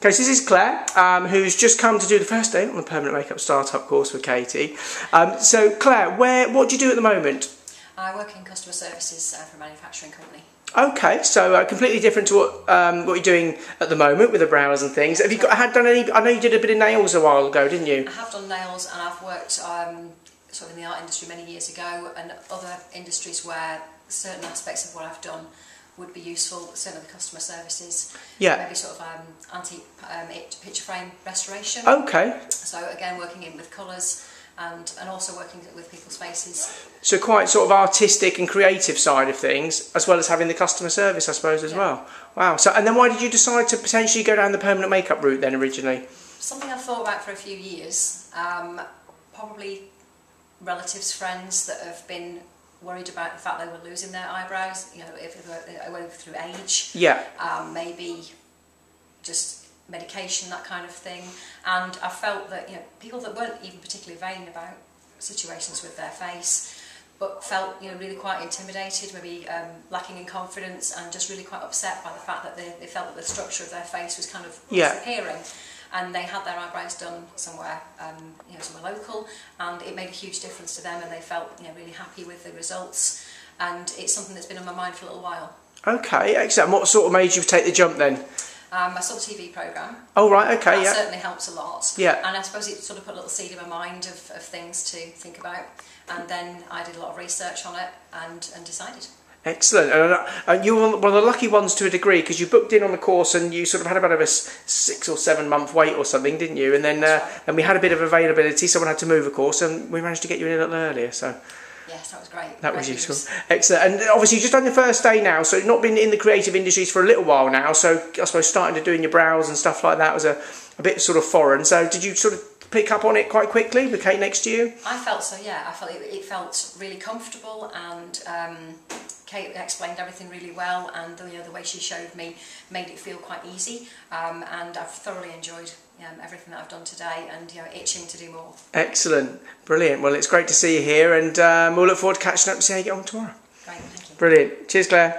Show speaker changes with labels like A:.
A: Okay, so this is Claire, who's just come to do the first day on the Permanent Makeup Startup course with Katy. So Claire, what do you do at the moment?
B: I work in customer services for a manufacturing company.
A: Okay, so completely different to what you're doing at the moment with the brows and things. Have you done any? I know you did a bit of nails a while ago, didn't you?
B: I have done nails, and I've worked sort of in the art industry many years ago, and other industries where certain aspects of what I've done would be useful, certainly the customer services.
A: Yeah.
B: Maybe sort of antique picture frame restoration.
A: Okay.
B: So again, working in with colours and also working with people's faces.
A: So quite sort of artistic and creative side of things, as well as having the customer service, I suppose, as well. Wow. So, and then why did you decide to potentially go down the permanent makeup route then originally?
B: Something I've thought about for a few years. Probably relatives, friends that have been worried about the fact they were losing their eyebrows, you know, if they were through age.
A: Yeah.
B: Maybe just medication, that kind of thing. And I felt that, you know, people that weren't even particularly vain about situations with their face, but felt, you know, really quite intimidated, maybe lacking in confidence, and just really quite upset by the fact that they felt that the structure of their face was kind of disappearing. And they had their eyebrows done somewhere, you know, somewhere local, and it made a huge difference to them, and they felt, you know, really happy with the results. And it's something that's been on my mind for a little while.
A: Okay, excellent. What sort of made you take the jump then?
B: I saw the TV programme.
A: Oh right, okay,
B: that certainly helps a lot.
A: Yeah.
B: And I suppose it sort of put a little seed in my mind of things to think about. And then I did a lot of research on it and decided.
A: Excellent. And you were one of the lucky ones to a degree, because you booked in on the course and you sort of had about a 6 or 7 month wait or something, didn't you? And then
B: right.
A: and we had a bit of availability, someone had to move, of course, and we managed to get you in a little earlier. So
B: yes, that was great.
A: That was useful. Excellent. And obviously you've just done your first day now, so you've not been in the creative industries for a little while now, so I suppose starting to doing your brows and stuff like that was a bit sort of foreign. So did you sort of pick up on it quite quickly with Kate next to you?
B: I felt so, yeah. I felt it felt really comfortable, and Kate explained everything really well, and the way she showed me made it feel quite easy, and I've thoroughly enjoyed everything that I've done today, and itching to do more.
A: Excellent, brilliant. Well, it's great to see you here, and we'll look forward to catching up and see how you get on tomorrow.
B: Great, thank you.
A: Brilliant. Cheers, Claire.